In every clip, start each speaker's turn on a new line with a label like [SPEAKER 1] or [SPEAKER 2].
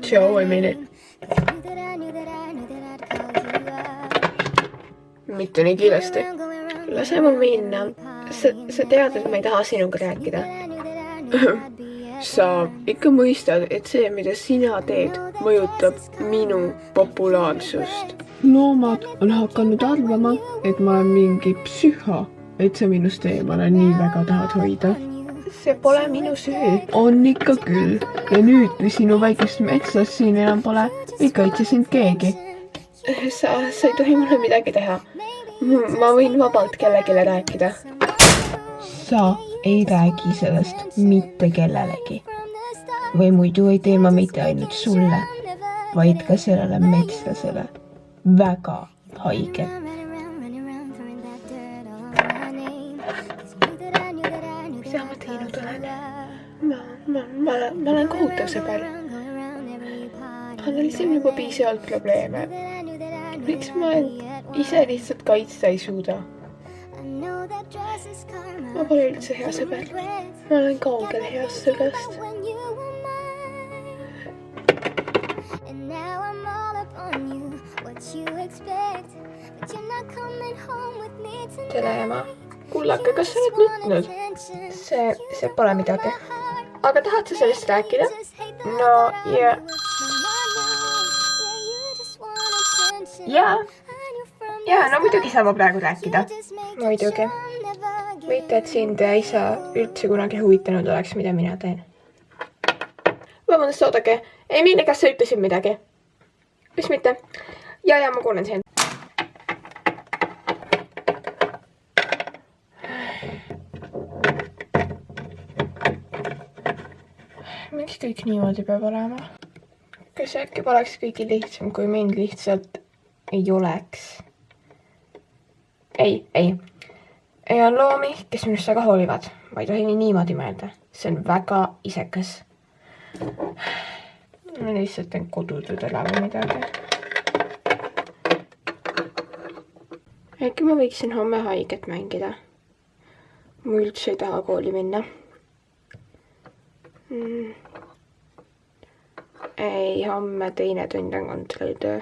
[SPEAKER 1] Joe, I mean it. Mitte nii kiiresti. Lase mul minna. Sa tead, et ma ei taha sinuga rääkida. Sa ikka mõistad, et see, mida sina teed, mõjutab minu populaarsust. Loomad on hakanud arvama, et ma olen mingi psühho, et sa minust eemale nii väga tahad hoida. See pole minu süü. On ikka küll. Ja nüüd, kui sinu väikest metsas siin enam pole, ei kaitse sind keegi. Sa ei tohi mulle midagi teha. Ma võin vabalt kellegile rääkida. Sa ei räägi sellest mitte kellelegi. Või muidu ei tee ma mitte ainult sulle, vaid ka sellele metslasele väga haige. Mida ma teinud olen? Ma olen kohutav sõber. Analüüsin juba piisavalt probleeme. Miks ma ise lihtsalt kaitsta ei suuda? Ma pole üldse hea sõber. Ma olen kaugel heast sõbrast. Tere, ema. Kullake, kas sa oled nutnud? See pole midagi. Aga tahad sa sellest rääkida? No, ja. Ja, no muidugi saab praegu rääkida. Muidugi. Võite, et sind ja isa üldse kunagi huvitanud oleks, mida mina teen. Vabandust, oodake. Emiili, kas sa ütlesid midagi? Mis mitte? Ja, ma kuulen sind. Miks kõik niimoodi peab olema? Kas äkki poleks kõigi lihtsam, kui mind lihtsalt ei oleks? Ei. Ei on loomi, kes minust väga hoolivad. Ma ei tohi niimoodi mõelda. See on väga isekas. Ma lihtsalt teen kodutudele või midagi. Äkki ma võiksin homme haiget mängida. Ma üldse ei taha kooli minna. Ei, homme teine tund on kontrollitöö.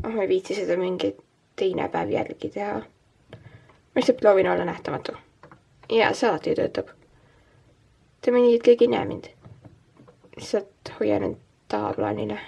[SPEAKER 1] Ma ei viitsi seda mingi teine päev järgi teha. Ma lihtsalt proovin olla nähtamatu. Ja, see alati töötab. Teeme nii, et keegi ei näe mind. Lihtsalt hoian end tahaplaanile.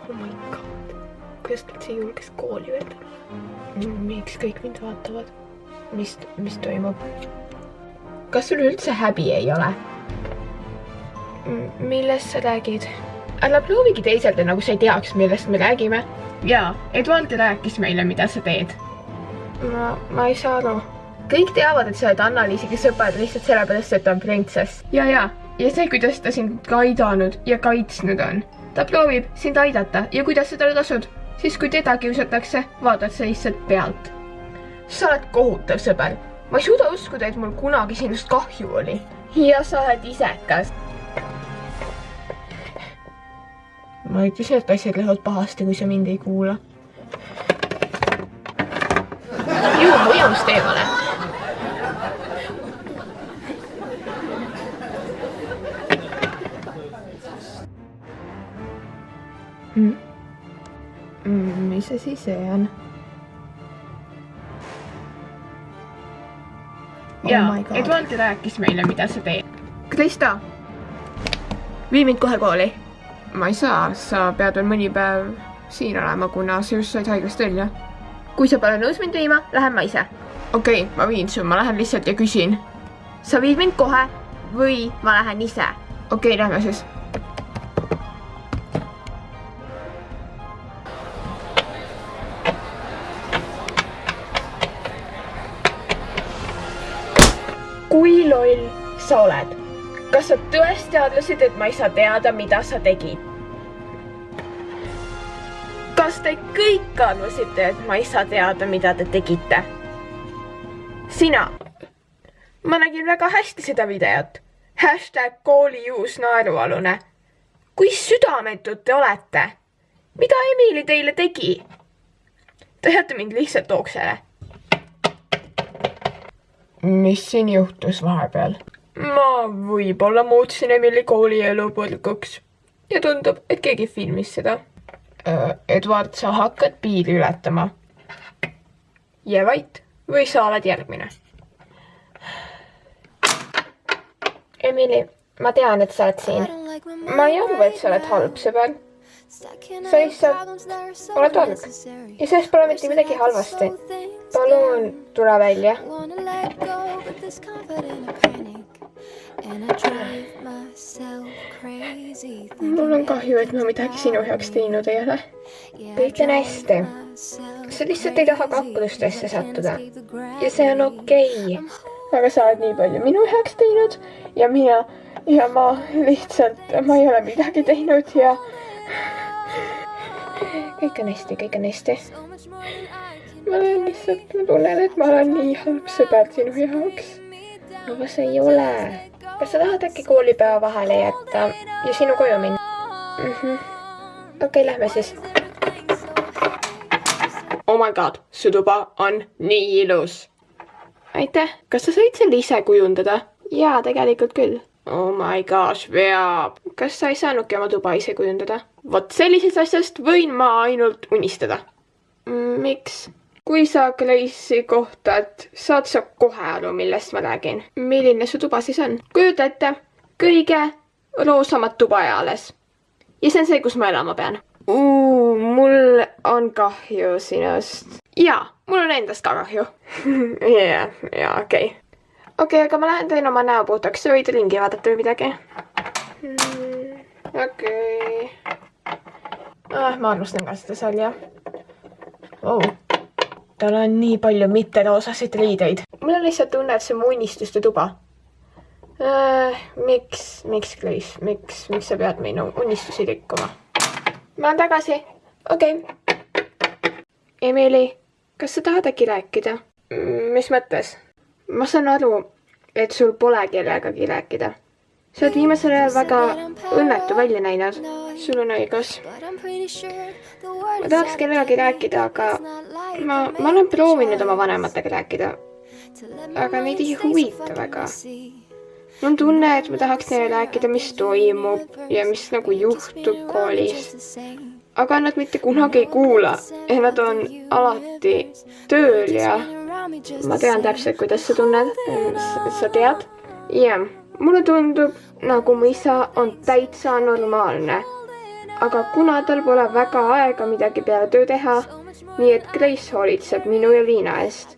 [SPEAKER 1] Oh my god, kuidas nad see julges kooli öelda? Miks kõik mind vaatavad? Mis toimub? Kas sul üldse häbi ei ole? Millest sa räägid? Ära proovigi teiselda, nagu sa ei teaks, millest me räägime. Jaa, Edward rääkis meile, mida sa teed. Ma ei saa aru. Kõik teavad, et sa oled Annaliisiga sõbrad lihtsalt sellepärast, et ta on printsess. Ja see, kuidas ta sind ka aidanud ja kaitsnud on. Ta proovib sind aidata ja kuidas sa talle tasud, siis kui teda kiusatakse, vaatad sa lihtsalt pealt. Sa oled kohutav sõber. Ma ei suuda uskuda, et mul kunagi sinust kahju oli. Ja sa oled isekas. Ma ütlesin, et asjad lähevad pahasti, kui sa mind ei kuula. Jõu mõjust eemale. Mis asi see on? Jaa, Edward rääkis meile, mida sa teed. Krista, vii mind kohe kooli. Ma ei saa, sa pead veel mõni päev siin olema, kuna sa just said haigest välja.
[SPEAKER 2] kui sa pole nõus mind viima, lähen ma ise.
[SPEAKER 1] Okei, ma viin su, ma lähen lihtsalt ja küsin.
[SPEAKER 2] Sa viid mind kohe või ma lähen ise.
[SPEAKER 1] Okei, lähme siis.
[SPEAKER 2] Kui loll sa oled? Kas sa tõesti arvasid, et ma ei saa teada, mida sa tegid? Kas te kõik arvasite, et ma ei saa teada, mida te tegite? Sina. Ma nägin väga hästi seda videot. #koolijuus naerualune. Kui südametud te olete? Mida Emily teile tegi? Te jätate mind lihtsalt oksele.
[SPEAKER 1] Mis siin juhtus vahepeal?
[SPEAKER 2] Ma võib-olla muutsin Emily koolielu põrguks. Ja tundub, et keegi filmis seda.
[SPEAKER 1] Edward, sa hakkad piiri ületama.
[SPEAKER 2] Jää vait või sa oled järgmine? Emily, ma tean, et sa oled siin. Ma ei arva, et sa oled halb sõber. Sa lihtsalt oled tark. Ja sellest pole mitte midagi halvasti. Palun, tule välja. Mul on kahju, et ma midagi sinu heaks teinud ei ole. Kõik on hästi. Sa lihtsalt ei taha kakklustesse sattuda. Ja see on okei. Aga sa oled nii palju minu heaks teinud ja ma lihtsalt, ma ei ole midagi teinud ja kõik on hästi. Ma tunnen, et ma olen nii halb sõber sinu jaoks. Aga sa ei ole. Kas sa tahad äkki koolipäeva vahele jätta ja sinu koju minna? Okei, lähme siis.
[SPEAKER 1] Oh my god, su tuba on nii ilus.
[SPEAKER 2] Aitäh. Kas sa said selle ise kujundada? Jaa, tegelikult küll.
[SPEAKER 1] Oh my gosh, veab.
[SPEAKER 2] Kas sa ei saanudki oma tuba ise kujundada?
[SPEAKER 1] Vot sellisest asjast võin ma ainult unistada.
[SPEAKER 2] Miks?
[SPEAKER 1] Kui sa Grace'i kohtad, saad sa kohe aru, millest ma räägin.
[SPEAKER 2] Milline su tuba siis on? Kujuta ette, kõige roosamat tuba eales. Ja see on see, kus ma elama pean.
[SPEAKER 1] Mul on kahju sinust.
[SPEAKER 2] Jaa, mul on endast ka kahju.
[SPEAKER 1] Jaa, okei.
[SPEAKER 2] Okei, aga ma lähen teen oma näo puhtaks. Sa võid ringi vaadata või midagi.
[SPEAKER 1] Okei.
[SPEAKER 2] Ma arvustan ka seda seal, jah.
[SPEAKER 1] Tal on nii palju mitteroosasid riideid.
[SPEAKER 2] Mul on lihtsalt tunne, et see on mu unistuste tuba. Miks, Grace? Miks sa pead minu unistusi rikkuma? Ma olen tagasi. Okei. Emily, kas sa tahad äkki rääkida?
[SPEAKER 1] Mis mõttes?
[SPEAKER 2] Ma saan aru, et sul pole kellegagi rääkida. Sa oled viimasel ajal väga õnnetu välja näinud.
[SPEAKER 1] Sul on õigus.
[SPEAKER 2] Ma tahaks kellegagi rääkida, aga ma olen proovinud oma vanematega rääkida. Aga neid ei huvita väga. Mul on tunne, et ma tahaks neile rääkida, mis toimub ja mis nagu juhtub koolis. Aga nad mitte kunagi ei kuula ja nad on alati tööl ja ma tean täpselt, kuidas sa tunned. Sa tead? Jah, mulle tundub, nagu mu isa on täitsa normaalne. Aga kuna tal pole väga aega midagi peale töö teha, nii et Grace hoolitseb minu ja Liina eest.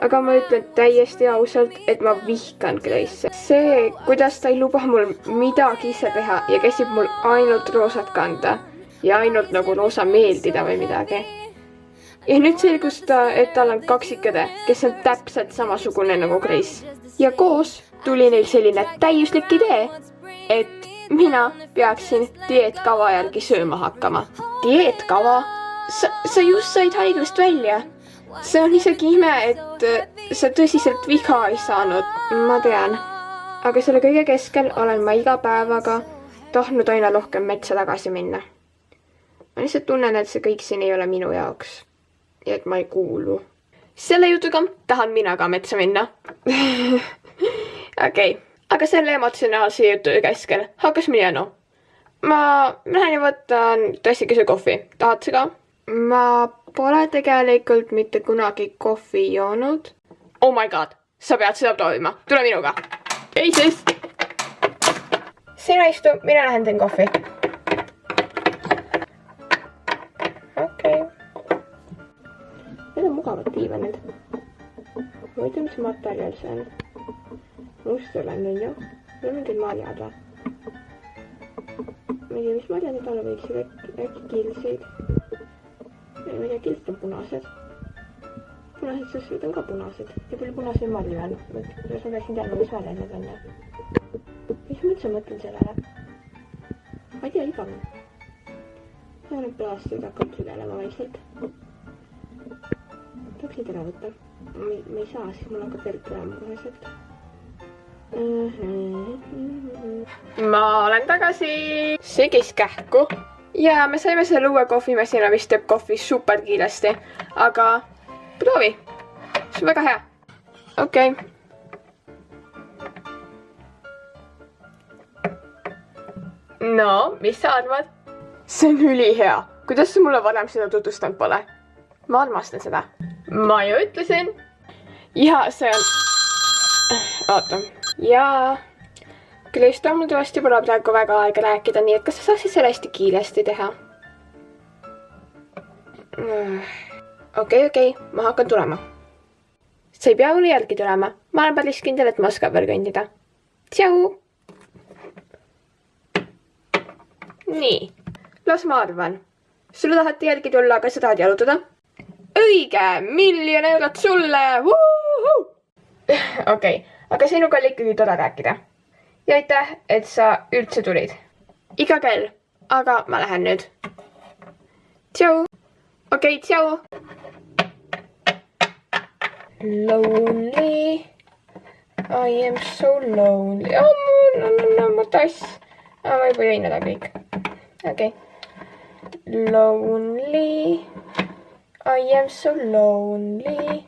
[SPEAKER 2] Aga ma ütlen täiesti ausalt, et ma vihkan Grace'i. See, kuidas ta ei luba mul midagi ise teha ja käsib mul ainult roosat kanda ja ainult nagu roosa meeldida või midagi. Ja nüüd selgus ta, et tal on kaksikõde, kes on täpselt samasugune nagu Grace. Ja koos tuli neil selline täiuslik idee, et mina peaksin dieetkava järgi sööma hakkama. Dieetkava? Sa just said haiglast välja. See on isegi ime, et sa tõsiselt viga ei saanud. Ma tean. Aga selle kõige keskel olen ma iga päevaga tahtnud aina rohkem metsa tagasi minna. Ma lihtsalt tunnen, et see kõik siin ei ole minu jaoks. Ja et ma ei kuulu. Selle jutuga tahan mina ka metsa minna. Okei. Aga selle emotsionaalse jutu keskel hakkas minema. Ma lähen ja võtan tassikese kohvi. Tahad sa ka? Ma pole tegelikult mitte kunagi kohvi joonud. Oh my god, sa pead seda proovima. Tule minuga. Ei siis. Sina istu, mina lähen teen kohvi. Okei. Need on läinud. Ma ei tea, mis materjal see on. Mustulend on ju. Mul on mingid marjad või? Ma ei tea, mis marjad need olla võiksid, äkki kilsid. Ma ei tea, kilt on punased. Punased sõsvid on ka punased. Ja palju punaseid marju on. Kuidas ma peaksin teadma, mis marjad need on. Mis ma üldse mõtlen sellele? Ma ei tea, igav. Ma olen plaastrid hakkab sügelema vaikselt. Tahaksid ära võtta. Ma ei saa, siis mul hakkab verd tulema koheselt. Ma olen tagasi. See käis kähku. Ja me saime selle uue kohvimasina, mis teeb kohvi super kiiresti. Aga proovi. See on väga hea. Okei. No, mis sa arvad? See on ülihea. Kuidas sa mulle varem seda tutvustanud pole? Ma armastan seda. Ma ju ütlesin. Ja see on... Oota. Ja... Kristo, mul tõesti pole praegu väga aega rääkida, nii et kas sa saaksid selle hästi kiiresti teha? Okei, ma hakkan tulema. Sa ei pea mulle jälgi tulema. Ma olen päris kindel, et ma oskan veel kõndida. Tšau! Nii, las ma arvan. Sulle tahate jälgi tulla, aga sa tahad jalutada? Õige, 1 000 000 eurot sulle! Okei, aga sinuga oli ikkagi tore rääkida. Ja aitäh, et sa üldse tulid. Iga kell, aga ma lähen nüüd. Tšau! Okei, tšau! Lonely. I am so lonely. No, mu tass. Ma juba jõin ära kõik. Okei. Lonely. I am so lonely.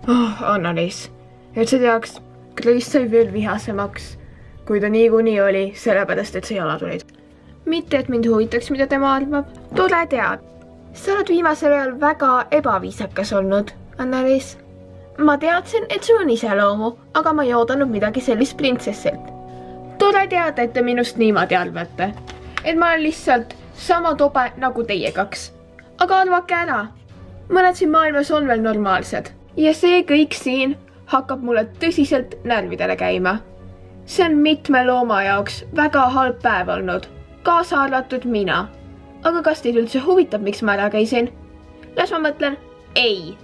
[SPEAKER 2] Anna-Liis. Et sa teaks, Kris sai veel vihasemaks, kui ta niikuinii oli, sellepärast, et sa jala tulid. Mitte, et mind huvitaks, mida tema arvab. Tore tead. Sa oled viimasel ajal väga ebaviisakas olnud, Anna-Liis. Ma teadsin, et sul on iseloomu, aga ma ei oodanud midagi sellist printsessilt. Tore teada, et te minust niimoodi arvate. Et ma olen lihtsalt sama tobe nagu teie kaks. Aga arvake ära. Mõned siin maailmas on veel normaalsed. Ja see kõik siin hakkab mulle tõsiselt närvidele käima. See on mitme looma jaoks väga halb päev olnud. Kaasa arvatud mina. Aga kas teid üldse huvitab, miks ma ära käisin? Las ma mõtlen, ei.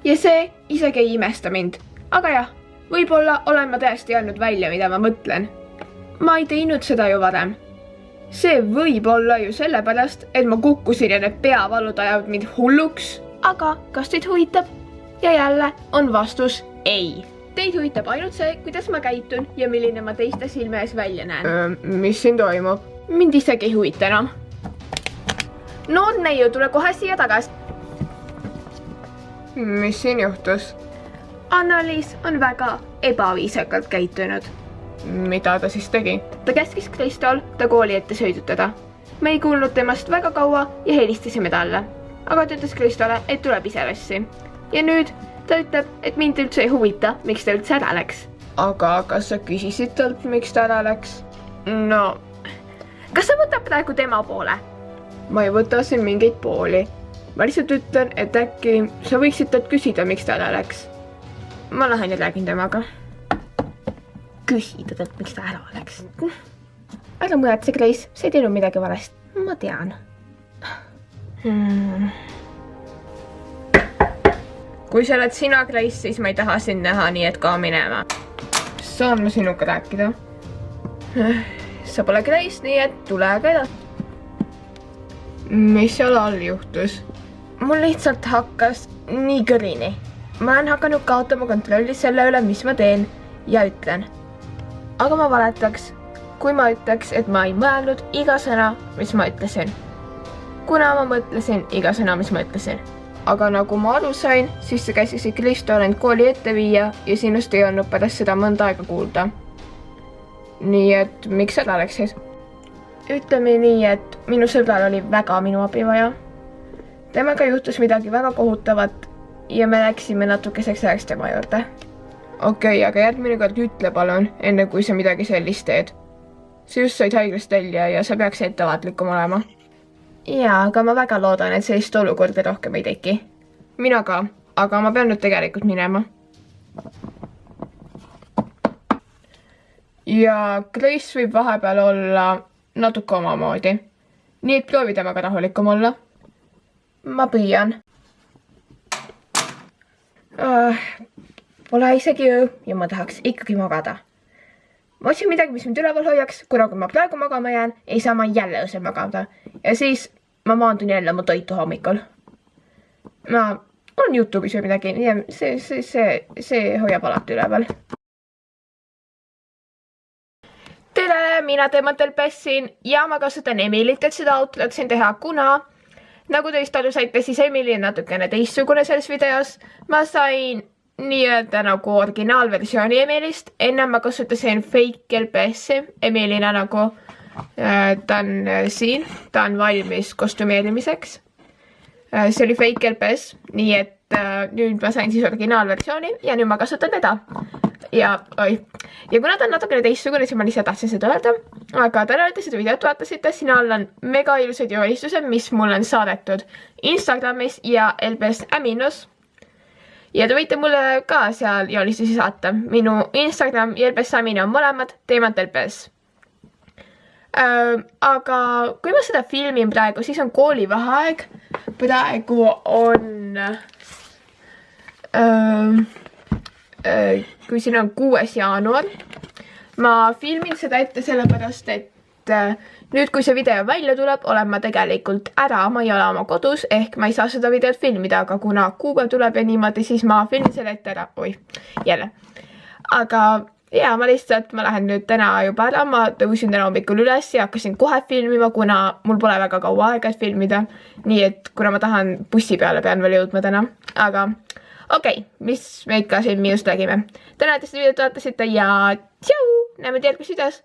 [SPEAKER 2] Ja see isegi ei imesta mind. Aga jah, võib-olla olen ma tõesti öelnud välja, mida ma mõtlen. Ma ei teinud seda ju varem. See võib olla ju sellepärast, et ma kukkusin ja need peavalud ajavad mind hulluks. Aga kas teid huvitab? Ja jälle on vastus ei. Teid huvitab ainult see, kuidas ma käitun ja milline ma teiste silme ees välja näen. Mis siin toimub? Mind isegi ei huvita enam. Noor neiu, tule kohe siia tagasi. Mis siin juhtus? Anna-Liis on väga ebaviisakalt käitunud. Mida ta siis tegi? Ta käskis Kristol ta kooli ette sõidutada. Me ei kuulnud temast väga kaua ja helistasime talle. Aga ta ütles Kristole, et tuleb ise rassi. Ja nüüd ta ütleb, et mind üldse ei huvita, miks ta üldse ära läks. Aga kas sa küsisid talt, miks ta ära läks? No... Kas sa võtab praegu tema poole? Ma ei võta siin mingeid pooli. Ma lihtsalt ütlen, et äkki sa võiksid talt küsida, miks ta ära läks. Ma lähen ja räägin temaga. Küsida talt, miks ta ära läks. Ära muretse, Kris, sa ei teinud midagi valesti. Ma tean. Kui sa oled sina, Kris, siis ma ei taha sind näha, nii et ka minema. Saan ma sinuga rääkida? Sa pole Kris, nii et tule aga edasi. Mis seal all juhtus? Mul lihtsalt hakkas nii kõrini. Ma olen hakanud kaotama kontrolli selle üle, mis ma teen ja ütlen. Aga ma valetaks, kui ma ütleks, et ma ei mõelnud iga sõna, mis ma ütlesin. Kuna ma mõtlesin iga sõna, mis ma ütlesin. Aga nagu ma aru sain, siis sa käsisid Kristol end kooli ette viia ja sinust ei olnud pärast seda mõnda aega kuulda. Nii et miks seda läksid? Ütleme nii, et minu sõbral oli väga minu abi vaja. Temaga juhtus midagi väga kohutavat ja me läksime natukeseks ajaks tema juurde. Okei, aga järgmine kord ütle palun, enne kui sa midagi sellist teed. Sa just said haiglast välja ja sa peaks ettevaatlikum olema. Jaa, aga ma väga loodan, et sellist olukorda rohkem ei teki. mina ka, aga ma pean nüüd tegelikult minema. Ja Grace võib vahepeal olla natuke omamoodi. Nii et proovi temaga rahulikum olla. Ma püüan. Pole isegi öö ja ma tahaks ikkagi magada. Ma otsin midagi, mis mind üleval hoiaks, kuna kui ma praegu magama jään, ei saa ma jälle õsel magada. Ja siis ma maandun jälle mu toitu hommikul. Ma olen YouTube'is või midagi, see hoiab alati üleval. Tere, mina teematel pessin ja ma kasutan Emilit, et seda outlet siin teha, kuna nagu te vist aru saite, siis Emily on natukene teistsugune selles videos. Ma sain nii-öelda nagu originaalversiooni Emilist. Enne ma kasutasin fake LPS-i. Emilina nagu ta on siin. Ta on valmis kostümeerimiseks. See oli fake LPS. Nii et nüüd ma sain siis originaalversiooni ja nüüd ma kasutan teda. Ja kuna ta on natukene teistsugune, siis ma lihtsalt tahtsin seda öelda. Aga täna olete seda videot vaatasite. Siin all on mega ilusad joonistused, mis mul on saadetud Instagramis ja LPS Aminos. Ja te võite mulle ka seal joonistusi saata. Minu Instagram ja LPS Amino on mõlemad teemad LPS. Aga kui ma seda filmin praegu, siis on koolivaheaeg. Praegu on kui siin on 6. jaanuar. Ma filmin seda ette sellepärast, et nüüd, kui see video välja tuleb, olen ma tegelikult ära, ma ei ole oma kodus, ehk ma ei saa seda videot filmida, aga kuna kuupäev tuleb ja niimoodi, siis ma filmin selle ette ära. Jälle. Aga ja, ma lähen nüüd täna juba ära, ma tõusin täna hommikul üles ja hakkasin kohe filmima, kuna mul pole väga kaua aega, et filmida. Nii et kuna ma tahan bussi peale, pean veel jõudma täna. Aga okei, mis me ikka siin minust räägime. Täna te seda videot vaatasite ja tšau, näeme järgmises videos.